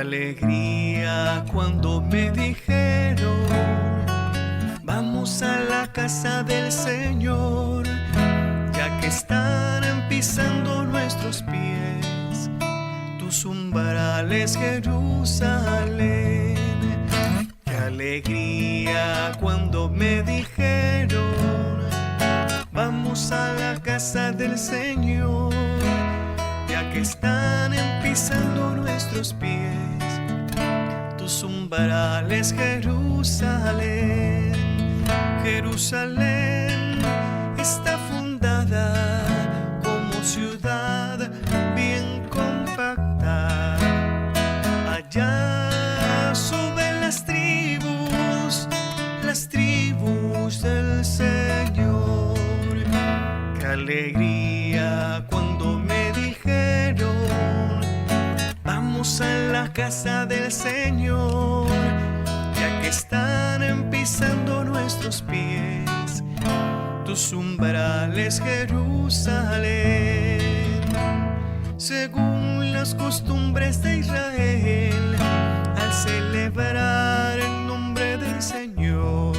alegría cuando me dijeron, vamos a la casa del Señor, ya que están pisando nuestros pies tus umbrales, Jerusalén. Qué alegría cuando me dijeron, vamos a la casa del Señor, ya que están pisando nuestros pies tus umbrales, Jerusalén. Jerusalén está fundada como ciudad bien compacta, allá suben las tribus del Señor. Qué alegría cuando me dijeron, vamos a la casa del Señor, ya que están pisando nuestros pies tus umbrales, Jerusalén. Según las costumbres de Israel, al celebrar el nombre del Señor,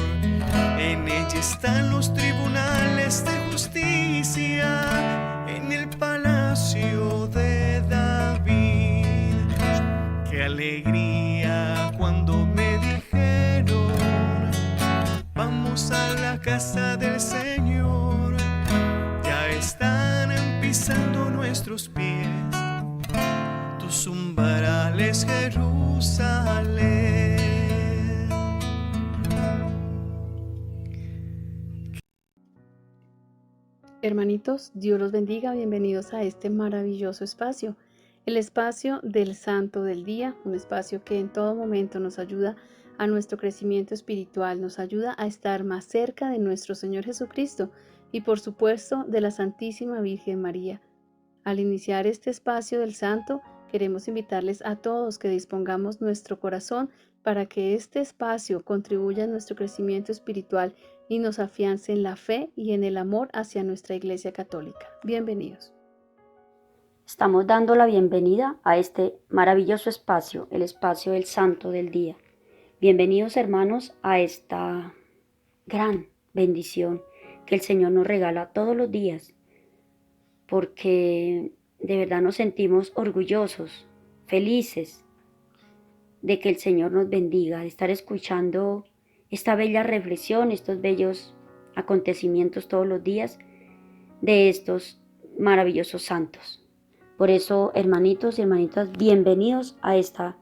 en ella están los tribunales de justicia, en el palacio de David. Qué alegría cuando me dijeron, vamos a la casa del Señor, ya están pisando nuestros pies tus umbrales, Jerusalén. Hermanitos, Dios los bendiga, bienvenidos a este maravilloso espacio, el espacio del Santo del Día, un espacio que en todo momento nos ayuda a nuestro crecimiento espiritual, nos ayuda a estar más cerca de nuestro Señor Jesucristo y por supuesto de la Santísima Virgen María. Al iniciar este espacio del Santo, queremos invitarles a todos que dispongamos nuestro corazón para que este espacio contribuya a nuestro crecimiento espiritual y nos afiance en la fe y en el amor hacia nuestra Iglesia Católica. Bienvenidos. Estamos dando la bienvenida a este maravilloso espacio, el espacio del Santo del Día. Bienvenidos, hermanos, a esta gran bendición que el Señor nos regala todos los días, porque de verdad nos sentimos orgullosos, felices de que el Señor nos bendiga, de estar escuchando esta bella reflexión, estos bellos acontecimientos todos los días de estos maravillosos santos. Por eso, hermanitos y hermanitas, bienvenidos a esta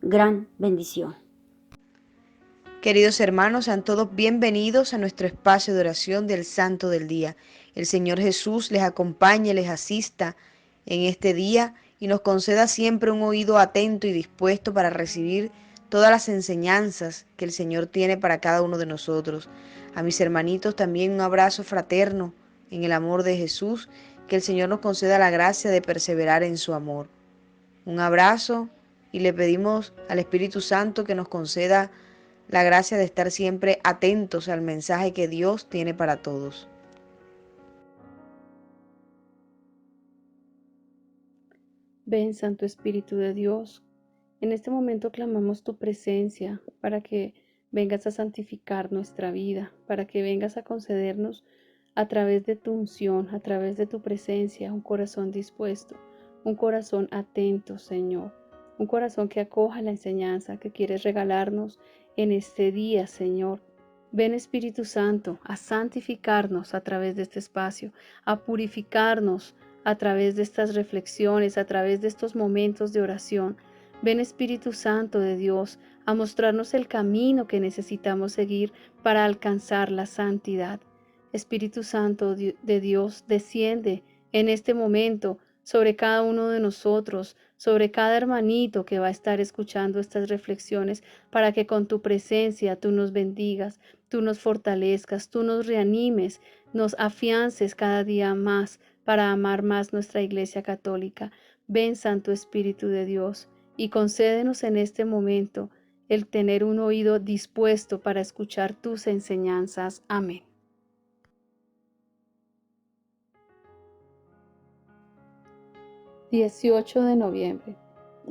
gran bendición. Queridos hermanos, sean todos bienvenidos a nuestro espacio de oración del Santo del Día. El Señor Jesús les acompañe, les asista en este día y nos conceda siempre un oído atento y dispuesto para recibir todas las enseñanzas que el Señor tiene para cada uno de nosotros. A mis hermanitos también un abrazo fraterno en el amor de Jesús, que el Señor nos conceda la gracia de perseverar en su amor. Un abrazo y le pedimos al Espíritu Santo que nos conceda la gracia de estar siempre atentos al mensaje que Dios tiene para todos. Ven, Santo Espíritu de Dios, en este momento clamamos tu presencia para que vengas a santificar nuestra vida, para que vengas a concedernos a través de tu unción, a través de tu presencia, un corazón dispuesto, un corazón atento, Señor, un corazón que acoja la enseñanza que quieres regalarnos en este día, Señor. Ven, Espíritu Santo, a santificarnos a través de este espacio, a purificarnos a través de estas reflexiones, a través de estos momentos de oración. Ven, Espíritu Santo de Dios, a mostrarnos el camino que necesitamos seguir para alcanzar la santidad. Espíritu Santo de Dios, desciende en este momento sobre cada uno de nosotros, sobre cada hermanito que va a estar escuchando estas reflexiones, para que con tu presencia tú nos bendigas, tú nos fortalezcas, tú nos reanimes, nos afiances cada día más para amar más nuestra Iglesia Católica. Ven, Santo Espíritu de Dios, y concédenos en este momento el tener un oído dispuesto para escuchar tus enseñanzas. Amén. (18 de noviembre).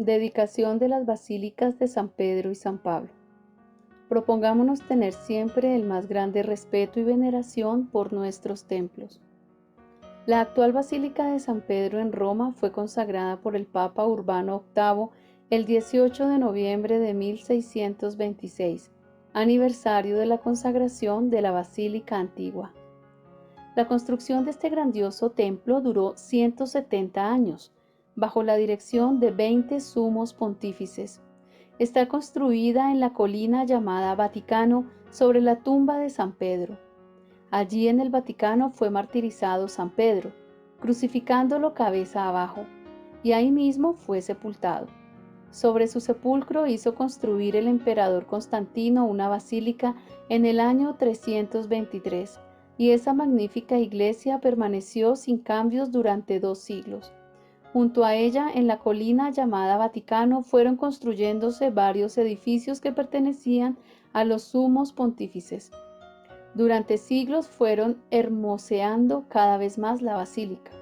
Dedicación de las basílicas de San Pedro y San Pablo. Propongámonos tener siempre el más grande respeto y veneración por nuestros templos. La actual Basílica de San Pedro en Roma fue consagrada por el Papa Urbano VIII el 18 de noviembre de 1626, aniversario de la consagración de la Basílica Antigua. La construcción de este grandioso templo duró 170 años, bajo la dirección de 20 sumos pontífices. Está construida en la colina llamada Vaticano, sobre la tumba de San Pedro. Allí en el Vaticano fue martirizado San Pedro, crucificándolo cabeza abajo, y ahí mismo fue sepultado. Sobre su sepulcro hizo construir el emperador Constantino una basílica en el año 323, y esa magnífica iglesia permaneció sin cambios durante 2 siglos. Junto a ella, en la colina llamada Vaticano, fueron construyéndose varios edificios que pertenecían a los sumos pontífices. Durante siglos fueron hermoseando cada vez más la basílica.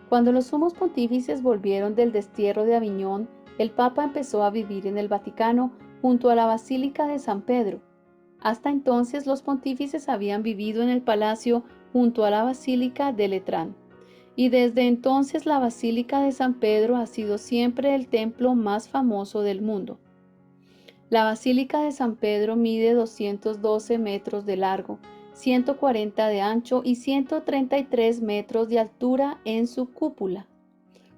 Cuando los sumos pontífices volvieron del destierro de Aviñón, el Papa empezó a vivir en el Vaticano junto a la Basílica de San Pedro. Hasta entonces los pontífices habían vivido en el palacio junto a la Basílica de Letrán, y desde entonces la Basílica de San Pedro ha sido siempre el templo más famoso del mundo. La Basílica de San Pedro mide 212 metros de largo, 140 de ancho y 133 metros de altura en su cúpula.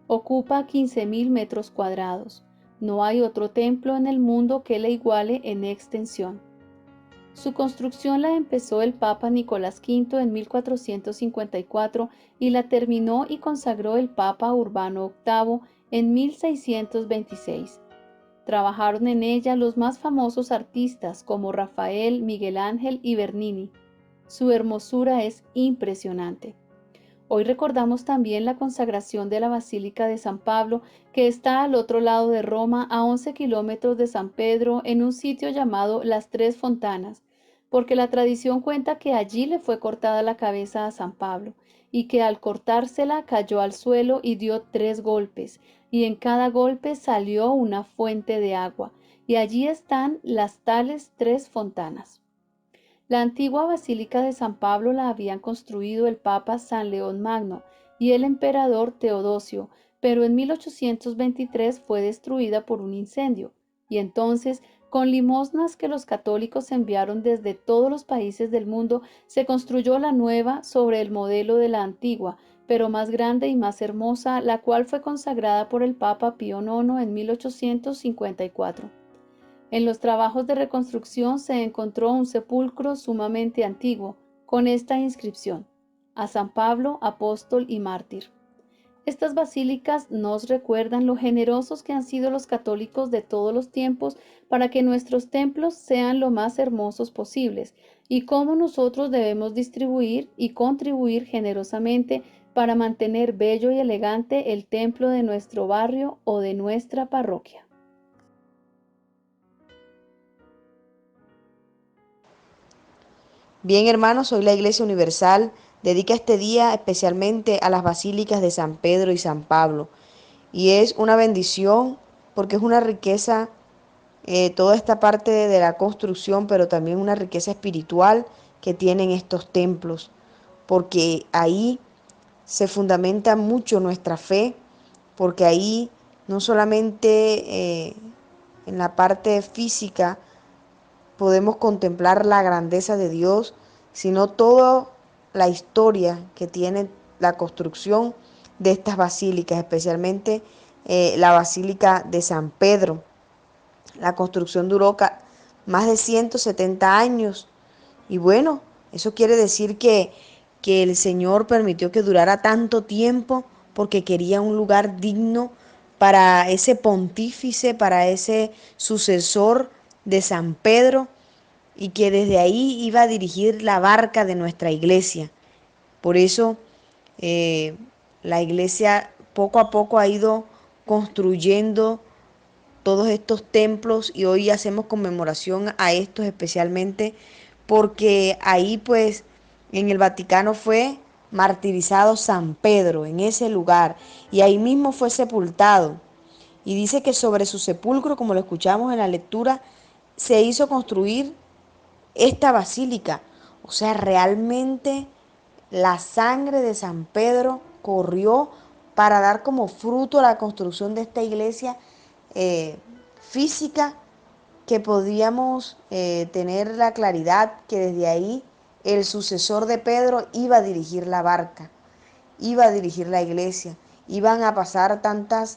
Ocupa 15.000 metros cuadrados. No hay otro templo en el mundo que le iguale en extensión. Su construcción la empezó el Papa Nicolás V en 1454 y la terminó y consagró el Papa Urbano VIII en 1626. Trabajaron en ella los más famosos artistas como Rafael, Miguel Ángel y Bernini. Su hermosura es impresionante. Hoy recordamos también la consagración de la Basílica de San Pablo, que está al otro lado de Roma, a 11 kilómetros de San Pedro, en un sitio llamado Las Tres Fontanas, porque la tradición cuenta que allí le fue cortada la cabeza a San Pablo, y que al cortársela cayó al suelo y dio 3 golpes, y en cada golpe salió una fuente de agua, y allí están las tales 3 fontanas. La antigua Basílica de San Pablo la habían construido el Papa San León Magno y el emperador Teodosio, pero en 1823 fue destruida por un incendio, y entonces, con limosnas que los católicos enviaron desde todos los países del mundo, se construyó la nueva sobre el modelo de la antigua, pero más grande y más hermosa, la cual fue consagrada por el Papa Pío IX en 1854. En los trabajos de reconstrucción se encontró un sepulcro sumamente antiguo, con esta inscripción: a San Pablo, apóstol y mártir. Estas basílicas nos recuerdan lo generosos que han sido los católicos de todos los tiempos para que nuestros templos sean lo más hermosos posibles, y cómo nosotros debemos distribuir y contribuir generosamente para mantener bello y elegante el templo de nuestro barrio o de nuestra parroquia. Bien, hermanos, hoy la Iglesia Universal dedica este día especialmente a las basílicas de San Pedro y San Pablo. Y es una bendición porque es una riqueza, toda esta parte de la construcción, pero también una riqueza espiritual que tienen estos templos, porque ahí se fundamenta mucho nuestra fe, porque ahí no solamente en la parte física podemos contemplar la grandeza de Dios, sino toda la historia que tiene la construcción de estas basílicas, especialmente la Basílica de San Pedro. La construcción duró más de 170 años y bueno, eso quiere decir que el Señor permitió que durara tanto tiempo porque quería un lugar digno para ese pontífice, para ese sucesor de San Pedro, y que desde ahí iba a dirigir la barca de nuestra iglesia. Por eso la iglesia poco a poco ha ido construyendo todos estos templos y hoy hacemos conmemoración a estos especialmente porque ahí pues en el Vaticano fue martirizado San Pedro, en ese lugar, y ahí mismo fue sepultado. Y dice que sobre su sepulcro, como lo escuchamos en la lectura, se hizo construir esta basílica. O sea, realmente la sangre de San Pedro corrió para dar como fruto a la construcción de esta iglesia física, que podíamos tener la claridad que desde ahí el sucesor de Pedro iba a dirigir la barca, iba a dirigir la iglesia, iban a pasar tantos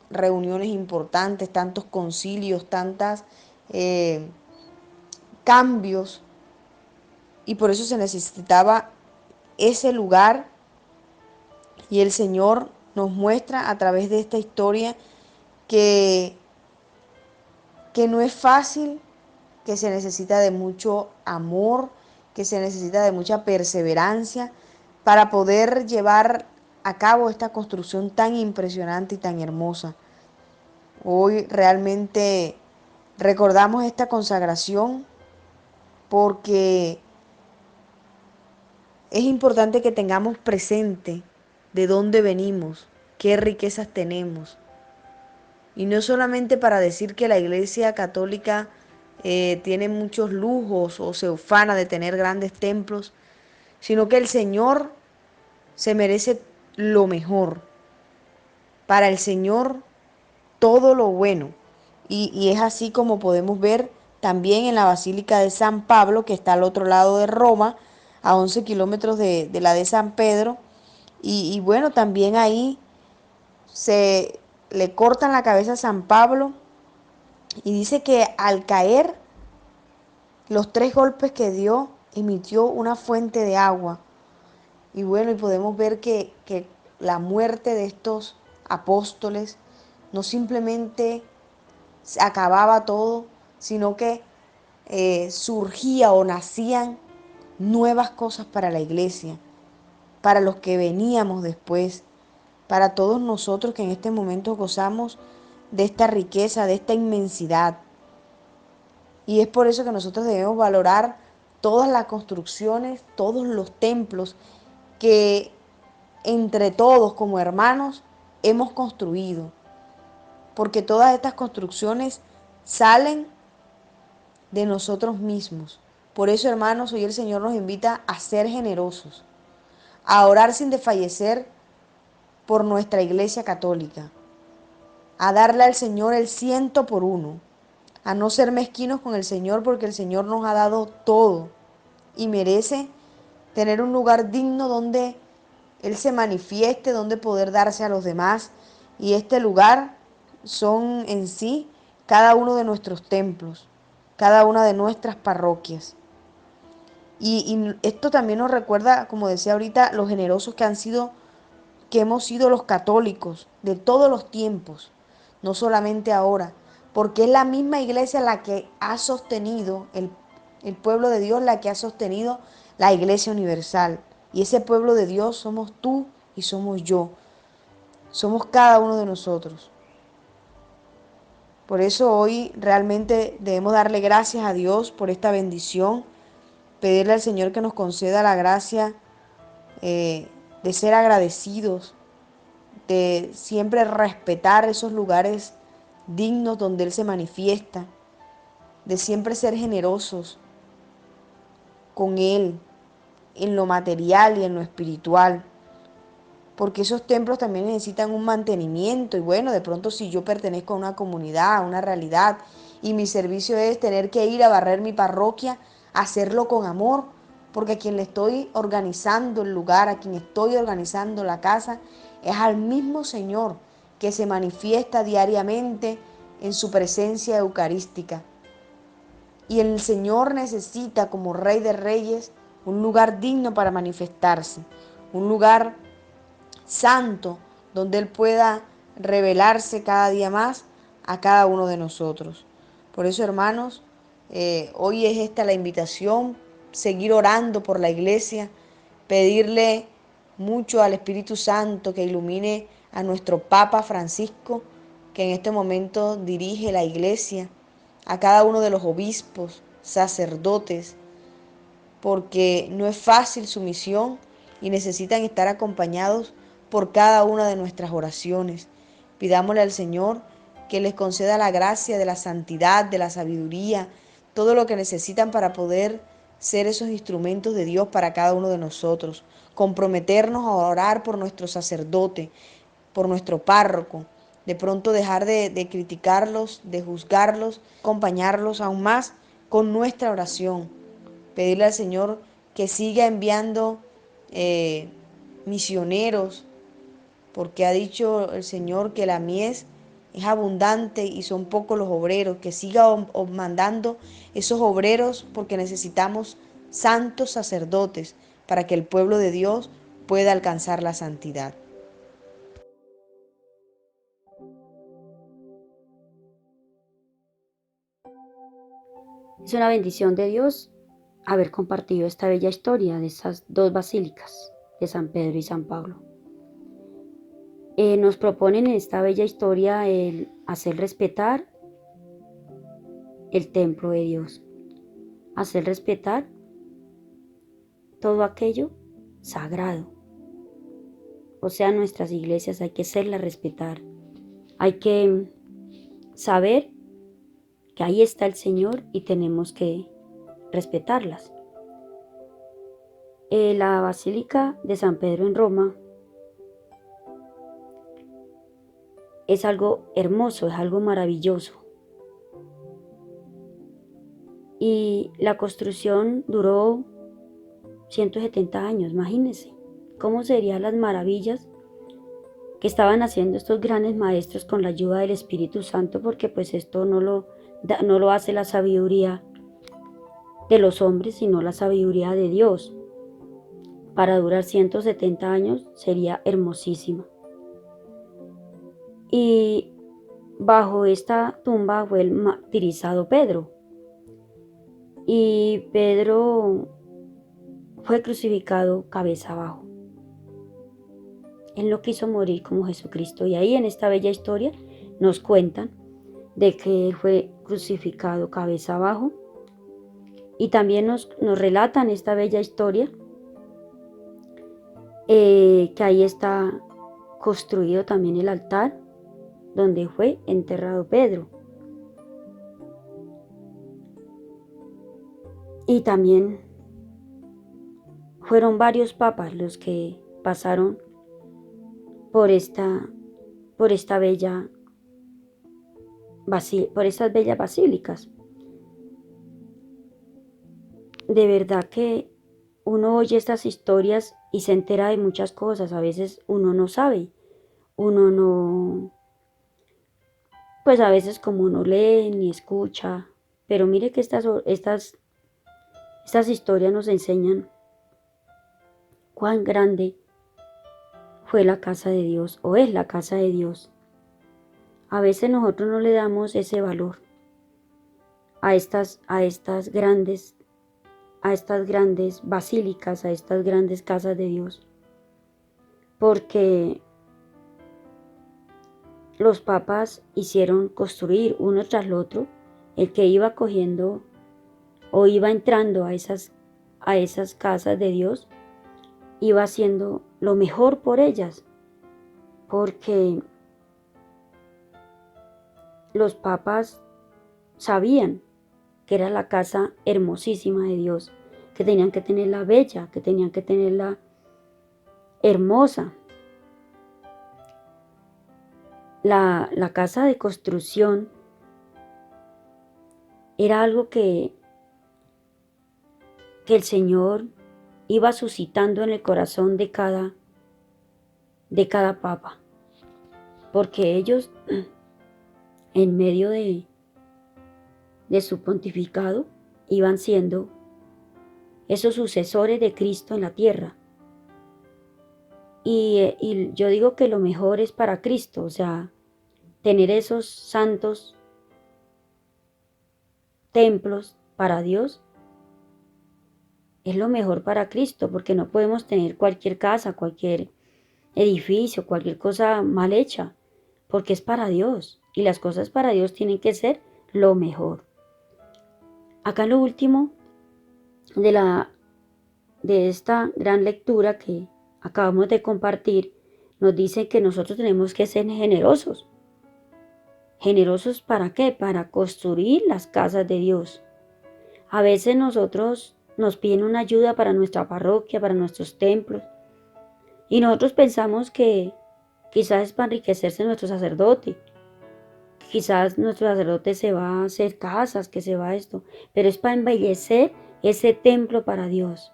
reuniones importantes, tantos concilios, tantos cambios, y por eso se necesitaba ese lugar. Y el Señor nos muestra a través de esta historia que, que no es fácil, que se necesita de mucho amor, que se necesita de mucha perseverancia para poder llevar a cabo esta construcción tan impresionante y tan hermosa. Hoy realmente recordamos esta consagración porque es importante que tengamos presente de dónde venimos, qué riquezas tenemos. Y no solamente para decir que la Iglesia Católica tiene muchos lujos o se ufana de tener grandes templos, sino que el Señor se merece lo mejor. Para el Señor todo lo bueno. Y es así como podemos ver también en la Basílica de San Pablo, que está al otro lado de Roma, a 11 kilómetros de la de San Pedro. Y bueno, también ahí se le cortan la cabeza a San Pablo y dice que al caer, los 3 golpes que dio, emitió una fuente de agua. Y bueno, y podemos ver que la muerte de estos apóstoles no simplemente acababa todo, sino que surgía o nacían nuevas cosas para la iglesia, para los que veníamos después, para todos nosotros que en este momento gozamos de esta riqueza, de esta inmensidad. Y es por eso que nosotros debemos valorar todas las construcciones, todos los templos que entre todos como hermanos hemos construido. Porque todas estas construcciones salen de nosotros mismos. Por eso, hermanos, hoy el Señor nos invita a ser generosos, a orar sin desfallecer por nuestra Iglesia Católica, a darle al Señor el 100 por 1, a no ser mezquinos con el Señor, porque el Señor nos ha dado todo y merece tener un lugar digno donde Él se manifieste, donde poder darse a los demás. Y este lugar son en sí cada uno de nuestros templos, cada una de nuestras parroquias. Y esto también nos recuerda, como decía ahorita, los generosos que hemos sido los católicos de todos los tiempos, no solamente ahora, porque es la misma iglesia la que ha sostenido, el pueblo de Dios la que ha sostenido la iglesia universal. Y ese pueblo de Dios somos tú y somos yo, somos cada uno de nosotros. Por eso hoy realmente debemos darle gracias a Dios por esta bendición, pedirle al Señor que nos conceda la gracia de ser agradecidos, de siempre respetar esos lugares dignos donde Él se manifiesta, de siempre ser generosos con Él en lo material y en lo espiritual, porque esos templos también necesitan un mantenimiento. Y bueno, de pronto si yo pertenezco a una comunidad, a una realidad, y mi servicio es tener que ir a barrer mi parroquia, hacerlo con amor, porque a quien le estoy organizando el lugar, a quien estoy organizando la casa, es al mismo Señor que se manifiesta diariamente en su presencia eucarística. Y el Señor necesita, como Rey de Reyes, un lugar digno para manifestarse, un lugar santo donde Él pueda revelarse cada día más a cada uno de nosotros. Por eso, hermanos, hoy es esta la invitación, seguir orando por la iglesia, pedirle mucho al Espíritu Santo que ilumine a nuestro Papa Francisco, que en este momento dirige la iglesia, a cada uno de los obispos, sacerdotes, porque no es fácil su misión y necesitan estar acompañados por cada una de nuestras oraciones. Pidámosle al Señor que les conceda la gracia de la santidad, de la sabiduría, todo lo que necesitan para poder ser esos instrumentos de Dios para cada uno de nosotros. Comprometernos a orar por nuestro sacerdote, por nuestro párroco, de pronto dejar de criticarlos, de juzgarlos, acompañarlos aún más con nuestra oración. Pedirle al Señor que siga enviando misioneros, porque ha dicho el Señor que la mies es abundante y son pocos los obreros, que siga mandando esos obreros porque necesitamos santos sacerdotes para que el pueblo de Dios pueda alcanzar la santidad. Es una bendición de Dios haber compartido esta bella historia de esas dos basílicas, de San Pedro y San Pablo. Nos proponen en esta bella historia el hacer respetar el templo de Dios, hacer respetar todo aquello sagrado. O sea, nuestras iglesias hay que hacerlas respetar, hay que saber que ahí está el Señor y tenemos que respetarlas. La Basílica de San Pedro en Roma es algo hermoso, es algo maravilloso. Y la construcción duró 170 años, imagínense cómo serían las maravillas que estaban haciendo estos grandes maestros con la ayuda del Espíritu Santo, porque pues esto no lo hace la sabiduría de los hombres, sino la sabiduría de Dios. Para durar 170 años sería hermosísima. Y bajo esta tumba fue el martirizado Pedro. Y Pedro fue crucificado cabeza abajo. Él no quiso morir como Jesucristo. Y ahí en esta bella historia nos cuentan de que él fue crucificado cabeza abajo. Y también nos relatan esta bella historia que ahí está construido también el altar donde fue enterrado Pedro. Y también fueron varios papas los que pasaron por estas bellas basílicas. De verdad que uno oye estas historias y se entera de muchas cosas. A veces uno no sabe, uno no, pues a veces como no lee ni escucha, pero mire que estas historias nos enseñan cuán grande fue la casa de Dios o es la casa de Dios. A veces nosotros no le damos ese valor a estas grandes basílicas, a estas grandes casas de Dios, porque los papas hicieron construir uno tras el otro. El que iba cogiendo o iba entrando a esas casas de Dios iba haciendo lo mejor por ellas, porque los papas sabían que era la casa hermosísima de Dios, que tenían que tenerla bella, que tenían que tenerla hermosa. La casa de construcción era algo que el Señor iba suscitando en el corazón de cada papa, porque ellos en medio de su pontificado iban siendo esos sucesores de Cristo en la tierra. Y yo digo que lo mejor es para Cristo, o sea, tener esos santos templos para Dios es lo mejor para Cristo, porque no podemos tener cualquier casa, cualquier edificio, cualquier cosa mal hecha, porque es para Dios y las cosas para Dios tienen que ser lo mejor. Acá lo último de esta gran lectura que acabamos de compartir, nos dice que nosotros tenemos que ser generosos, Generosos ¿para qué? Para construir las casas de Dios. A veces nosotros nos piden una ayuda para nuestra parroquia, para nuestros templos. Y nosotros pensamos que quizás es para enriquecerse nuestro sacerdote. Quizás nuestro sacerdote se va a hacer casas, que se va a esto. Pero es para embellecer ese templo para Dios.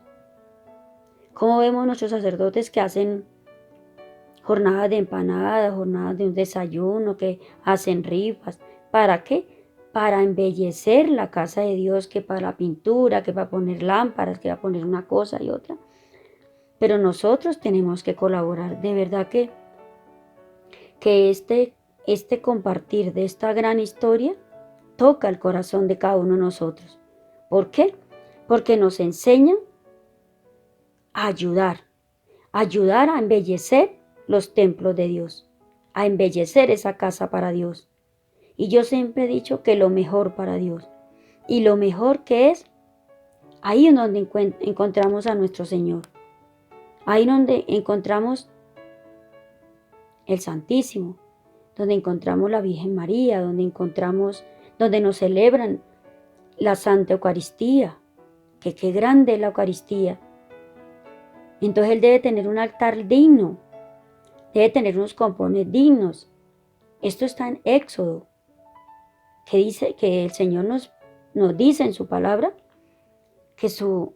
¿Cómo vemos nuestros sacerdotes que hacen jornadas de empanadas, jornadas de un desayuno, que hacen rifas? ¿Para qué? Para embellecer la casa de Dios, que para la pintura, que para poner lámparas, que para poner una cosa y otra. Pero nosotros tenemos que colaborar. De verdad que este compartir de esta gran historia toca el corazón de cada uno de nosotros. ¿Por qué? Porque nos enseña a ayudar a embellecer los templos de Dios, a embellecer esa casa para Dios. Y yo siempre he dicho que lo mejor para Dios, y lo mejor que es, ahí es donde encontramos a nuestro Señor, ahí donde encontramos el Santísimo, donde encontramos la Virgen María, donde nos celebran la Santa Eucaristía, que qué grande es la Eucaristía. Entonces Él debe tener un altar digno, debe tener unos compones dignos. Esto está en Éxodo, que dice que el Señor nos dice en su palabra que su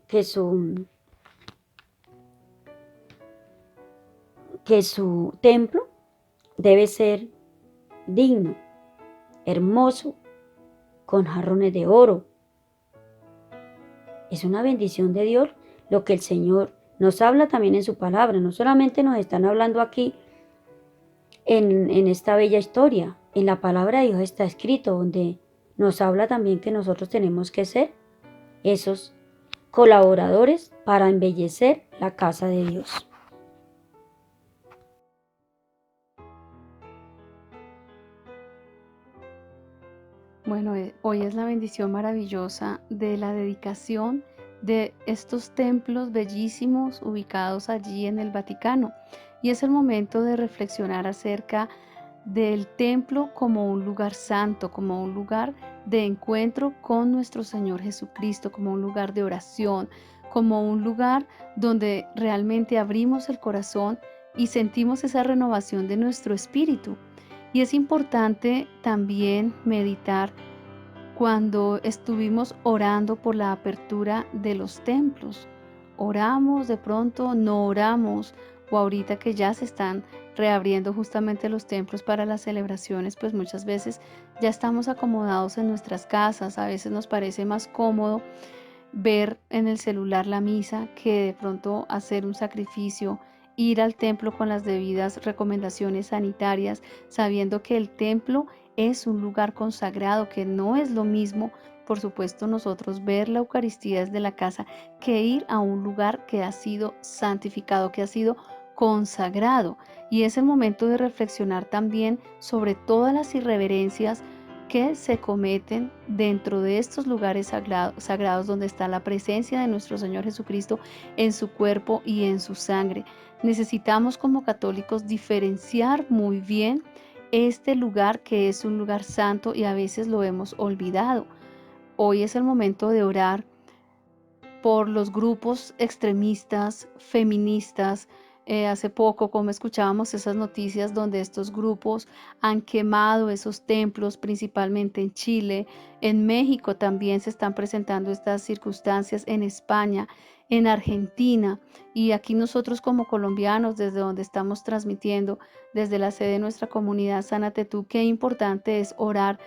templo debe ser digno, hermoso, con jarrones de oro. Es una bendición de Dios lo que el Señor nos habla también en su palabra. No solamente nos están hablando aquí en esta bella historia. En la palabra de Dios está escrito, donde nos habla también que nosotros tenemos que ser esos colaboradores para embellecer la casa de Dios. Bueno, hoy es la bendición maravillosa de la dedicación de estos templos bellísimos ubicados allí en el Vaticano. Y es el momento de reflexionar acerca del templo como un lugar santo, como un lugar de encuentro con nuestro Señor Jesucristo, como un lugar de oración, como un lugar donde realmente abrimos el corazón y sentimos esa renovación de nuestro espíritu. Y es importante también meditar cuando estuvimos orando por la apertura de los templos. Oramos, de pronto no oramos, o ahorita que ya se están reabriendo justamente los templos para las celebraciones, pues muchas veces ya estamos acomodados en nuestras casas. A veces nos parece más cómodo ver en el celular la misa que de pronto hacer un sacrificio, ir al templo con las debidas recomendaciones sanitarias, sabiendo que el templo es un lugar consagrado, que no es lo mismo, por supuesto, nosotros ver la Eucaristía desde la casa que ir a un lugar que ha sido santificado, que ha sido consagrado. Y es el momento de reflexionar también sobre todas las irreverencias que se cometen dentro de estos lugares sagrados donde está la presencia de nuestro Señor Jesucristo en su cuerpo y en su sangre. Necesitamos como católicos diferenciar muy bien este lugar que es un lugar santo y a veces lo hemos olvidado. Hoy es el momento de orar por los grupos extremistas, feministas. Hace poco, como escuchábamos esas noticias donde estos grupos han quemado esos templos, principalmente en Chile, en México también se están presentando estas circunstancias, en España, en Argentina, y aquí nosotros como colombianos, desde donde estamos transmitiendo, desde la sede de nuestra comunidad Sánate Tú, qué importante es orar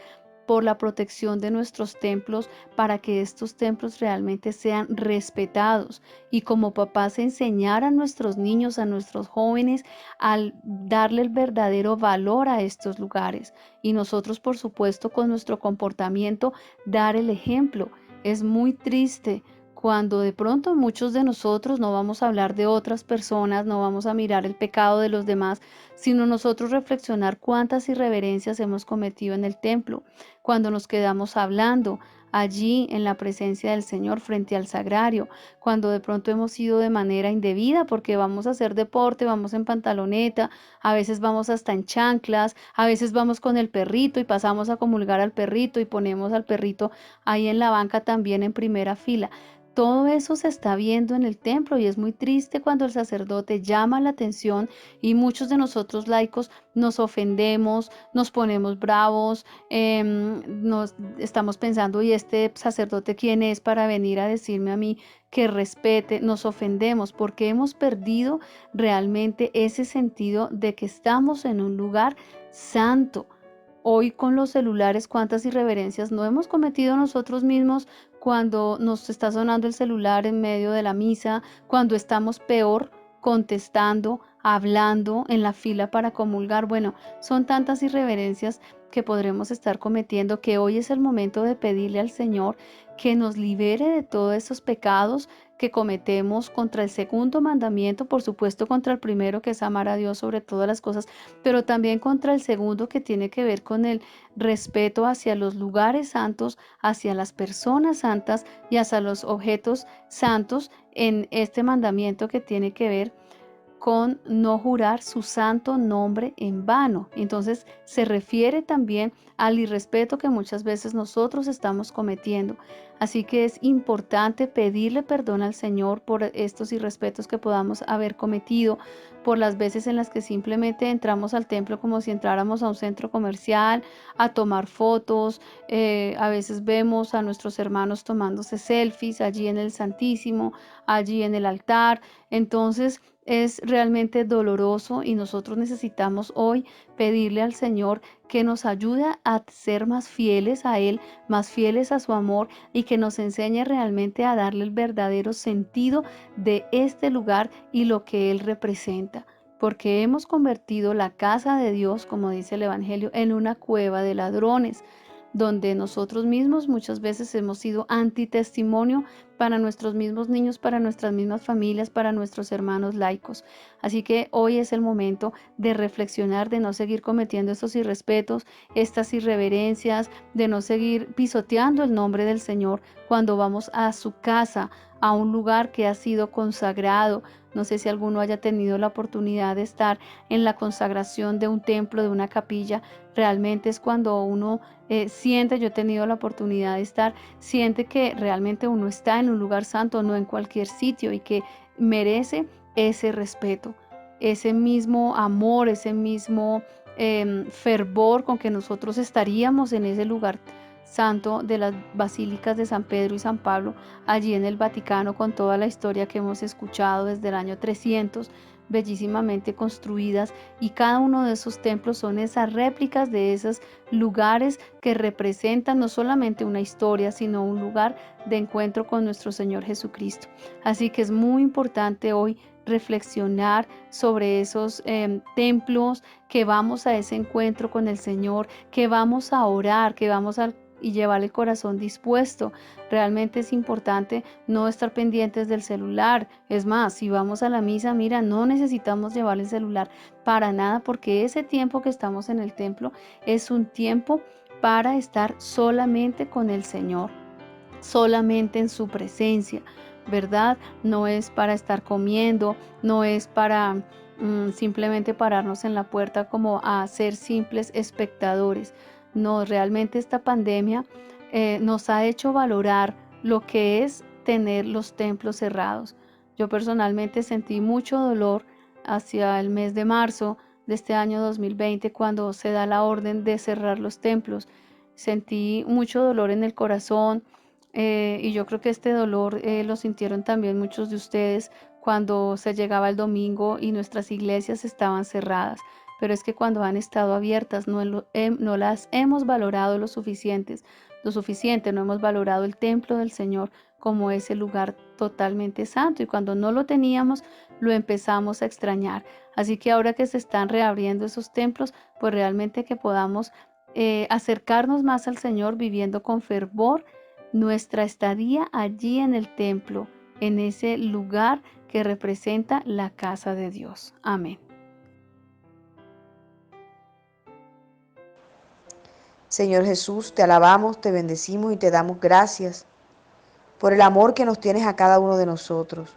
por la protección de nuestros templos, para que estos templos realmente sean respetados, y como papás enseñar a nuestros niños, a nuestros jóvenes, al darle el verdadero valor a estos lugares, y nosotros por supuesto con nuestro comportamiento dar el ejemplo. Es muy triste cuando de pronto muchos de nosotros no vamos a hablar de otras personas, no vamos a mirar el pecado de los demás, sino nosotros reflexionar cuántas irreverencias hemos cometido en el templo, cuando nos quedamos hablando allí en la presencia del Señor frente al sagrario, cuando de pronto hemos ido de manera indebida porque vamos a hacer deporte, vamos en pantaloneta, a veces vamos hasta en chanclas, a veces vamos con el perrito y pasamos a comulgar al perrito y ponemos al perrito ahí en la banca también en primera fila. Todo eso se está viendo en el templo y es muy triste cuando el sacerdote llama la atención y muchos de nosotros laicos nos ofendemos, nos ponemos bravos, nos estamos pensando, ¿y este sacerdote quién es para venir a decirme a mí que respete? Nos ofendemos porque hemos perdido realmente ese sentido de que estamos en un lugar santo. Hoy con los celulares, cuántas irreverencias no hemos cometido nosotros mismos cuando nos está sonando el celular en medio de la misa, cuando estamos peor contestando, hablando en la fila para comulgar. Bueno, son tantas irreverencias que podremos estar cometiendo que hoy es el momento de pedirle al Señor que nos libere de todos esos pecados que cometemos contra el segundo mandamiento, por supuesto contra el primero, que es amar a Dios sobre todas las cosas, pero también contra el segundo, que tiene que ver con el respeto hacia los lugares santos, hacia las personas santas y hacia los objetos santos, en este mandamiento que tiene que ver con no jurar su santo nombre en vano. Entonces se refiere también al irrespeto que muchas veces nosotros estamos cometiendo. Así que es importante pedirle perdón al Señor por estos irrespetos que podamos haber cometido, por las veces en las que simplemente entramos al templo como si entráramos a un centro comercial, a tomar fotos. A veces vemos a nuestros hermanos tomándose selfies allí en el Santísimo, allí en el altar. Entonces, es realmente doloroso y nosotros necesitamos hoy pedirle al Señor que nos ayude a ser más fieles a Él, más fieles a su amor y que nos enseñe realmente a darle el verdadero sentido de este lugar y lo que Él representa. Porque hemos convertido la casa de Dios, como dice el Evangelio, en una cueva de ladrones, donde nosotros mismos muchas veces hemos sido antitestimonio para nuestros mismos niños, para nuestras mismas familias, para nuestros hermanos laicos. Así que hoy es el momento de reflexionar, de no seguir cometiendo estos irrespetos, estas irreverencias, de no seguir pisoteando el nombre del Señor cuando vamos a su casa, a un lugar que ha sido consagrado. No sé si alguno haya tenido la oportunidad de estar en la consagración de un templo, de una capilla. Realmente es cuando uno siente, yo he tenido la oportunidad de estar, siente que realmente uno está en un lugar santo, no en cualquier sitio, y que merece ese respeto, ese mismo amor, ese mismo fervor con que nosotros estaríamos en ese lugar santo de las basílicas de San Pedro y San Pablo, allí en el Vaticano, con toda la historia que hemos escuchado desde el año 300, bellísimamente construidas, y cada uno de esos templos son esas réplicas de esos lugares que representan no solamente una historia, sino un lugar de encuentro con nuestro Señor Jesucristo. Así que es muy importante hoy reflexionar sobre esos templos, que vamos a ese encuentro con el Señor, que vamos a orar, que vamos a y llevar el corazón dispuesto. Realmente es importante no estar pendientes del celular. Es más, si vamos a la misa, mira, no necesitamos llevar el celular para nada, porque ese tiempo que estamos en el templo es un tiempo para estar solamente con el Señor, solamente en su presencia, ¿verdad? No es para estar comiendo, no es para simplemente pararnos en la puerta como a ser simples espectadores. No, realmente esta pandemia nos ha hecho valorar lo que es tener los templos cerrados. Yo personalmente sentí mucho dolor hacia el mes de marzo de este año 2020, cuando se da la orden de cerrar los templos. Sentí mucho dolor en el corazón, y yo creo que este dolor lo sintieron también muchos de ustedes cuando se llegaba el domingo y nuestras iglesias estaban cerradas. Pero es que cuando han estado abiertas no las hemos valorado lo suficiente, no hemos valorado el templo del Señor como ese lugar totalmente santo, y cuando no lo teníamos lo empezamos a extrañar. Así que ahora que se están reabriendo esos templos, pues realmente que podamos acercarnos más al Señor, viviendo con fervor nuestra estadía allí en el templo, en ese lugar que representa la casa de Dios. Amén. Señor Jesús, te alabamos, te bendecimos y te damos gracias por el amor que nos tienes a cada uno de nosotros.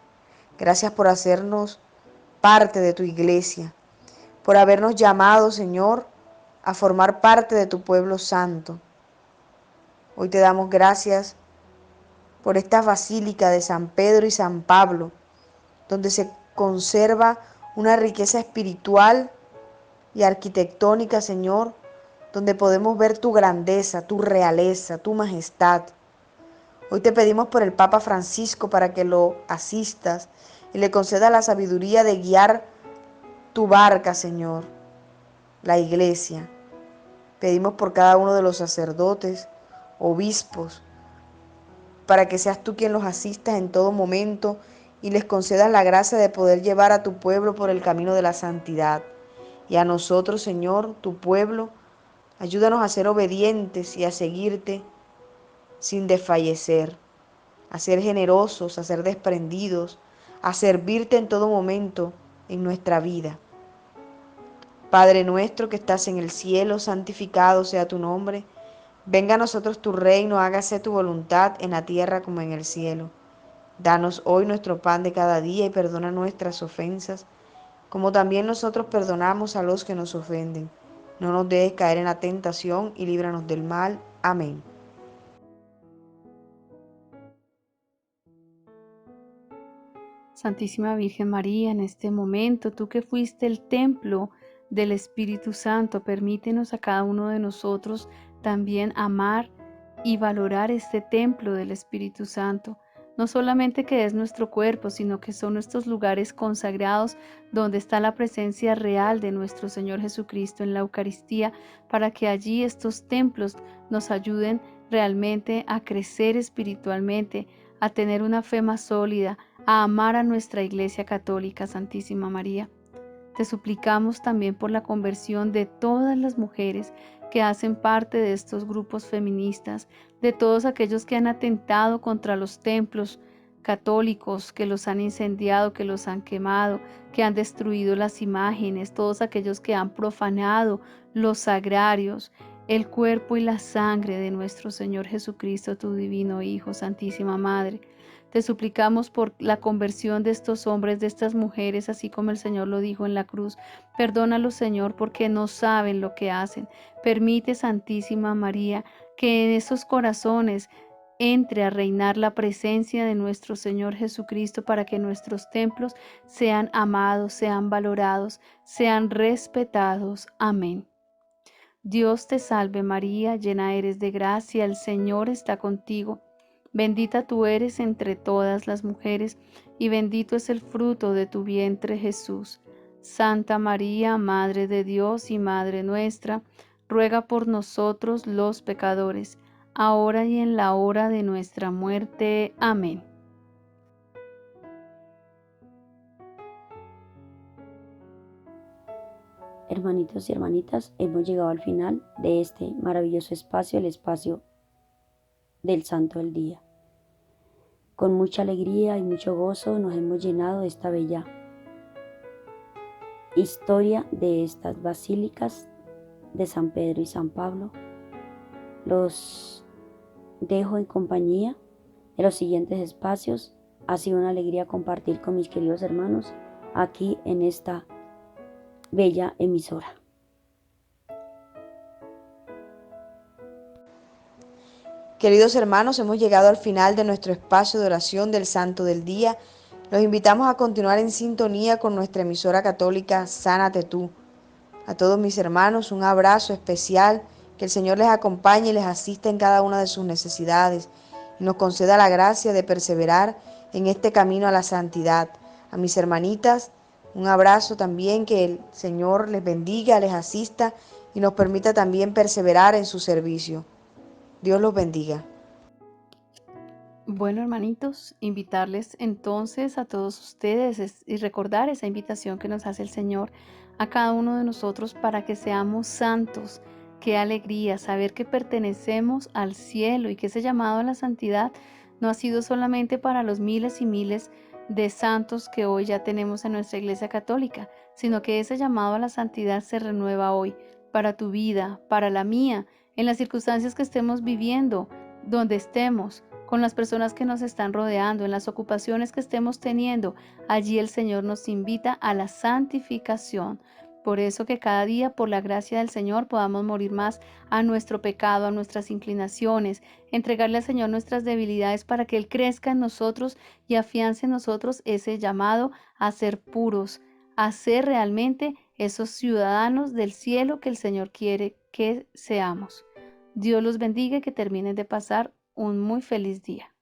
Gracias por hacernos parte de tu iglesia, por habernos llamado, Señor, a formar parte de tu pueblo santo. Hoy te damos gracias por esta basílica de San Pedro y San Pablo, donde se conserva una riqueza espiritual y arquitectónica, Señor, donde podemos ver tu grandeza, tu realeza, tu majestad. Hoy te pedimos por el Papa Francisco para que lo asistas y le conceda la sabiduría de guiar tu barca, Señor, la iglesia. Pedimos por cada uno de los sacerdotes, obispos, para que seas tú quien los asistas en todo momento y les concedas la gracia de poder llevar a tu pueblo por el camino de la santidad. Y a nosotros, Señor, tu pueblo, ayúdanos a ser obedientes y a seguirte sin desfallecer, a ser generosos, a ser desprendidos, a servirte en todo momento en nuestra vida. Padre nuestro que estás en el cielo, santificado sea tu nombre. Venga a nosotros tu reino, hágase tu voluntad en la tierra como en el cielo. Danos hoy nuestro pan de cada día y perdona nuestras ofensas, como también nosotros perdonamos a los que nos ofenden. No nos dejes caer en la tentación y líbranos del mal. Amén. Santísima Virgen María, en este momento, tú que fuiste el templo del Espíritu Santo, permítenos a cada uno de nosotros también amar y valorar este templo del Espíritu Santo. No solamente que es nuestro cuerpo, sino que son nuestros lugares consagrados donde está la presencia real de nuestro Señor Jesucristo en la Eucaristía, para que allí estos templos nos ayuden realmente a crecer espiritualmente, a tener una fe más sólida, a amar a nuestra Iglesia Católica, Santísima María. Te suplicamos también por la conversión de todas las mujeres que hacen parte de estos grupos feministas, de todos aquellos que han atentado contra los templos católicos, que los han incendiado, que los han quemado, que han destruido las imágenes, todos aquellos que han profanado los sagrarios, el cuerpo y la sangre de nuestro Señor Jesucristo, tu divino Hijo, Santísima Madre. Te suplicamos por la conversión de estos hombres, de estas mujeres, así como el Señor lo dijo en la cruz. Perdónalos, Señor, porque no saben lo que hacen. Permite, Santísima María, que en esos corazones entre a reinar la presencia de nuestro Señor Jesucristo, para que nuestros templos sean amados, sean valorados, sean respetados. Amén. Dios te salve María, llena eres de gracia, el Señor está contigo. Bendita tú eres entre todas las mujeres, y bendito es el fruto de tu vientre, Jesús. Santa María, Madre de Dios y Madre nuestra, ruega por nosotros los pecadores, ahora y en la hora de nuestra muerte. Amén. Hermanitos y hermanitas, hemos llegado al final de este maravilloso espacio, el espacio del Santo del Día. Con mucha alegría y mucho gozo nos hemos llenado de esta bella historia de estas basílicas de San Pedro y San Pablo. Los dejo en compañía de los siguientes espacios. Ha sido una alegría compartir con mis queridos hermanos aquí en esta bella emisora. Queridos hermanos, hemos llegado al final de nuestro espacio de oración del Santo del Día. Los invitamos a continuar en sintonía con nuestra emisora católica Sánate Tú. A todos mis hermanos, un abrazo especial, que el Señor les acompañe y les asista en cada una de sus necesidades y nos conceda la gracia de perseverar en este camino a la santidad. A mis hermanitas, un abrazo también, que el Señor les bendiga, les asista y nos permita también perseverar en su servicio. Dios los bendiga. Bueno, hermanitos, invitarles entonces a todos ustedes y recordar esa invitación que nos hace el Señor a cada uno de nosotros para que seamos santos. Qué alegría saber que pertenecemos al cielo y que ese llamado a la santidad no ha sido solamente para los miles y miles de santos que hoy ya tenemos en nuestra Iglesia Católica, sino que ese llamado a la santidad se renueva hoy para tu vida, para la mía. en las circunstancias que estemos viviendo, donde estemos, con las personas que nos están rodeando, en las ocupaciones que estemos teniendo. Allí el Señor nos invita a la santificación. Por eso que cada día, por la gracia del Señor, podamos morir más a nuestro pecado, a nuestras inclinaciones, entregarle al Señor nuestras debilidades para que Él crezca en nosotros y afiance en nosotros ese llamado a ser puros, a ser realmente esos ciudadanos del cielo que el Señor quiere que seamos. Dios los bendiga y que terminen de pasar un muy feliz día.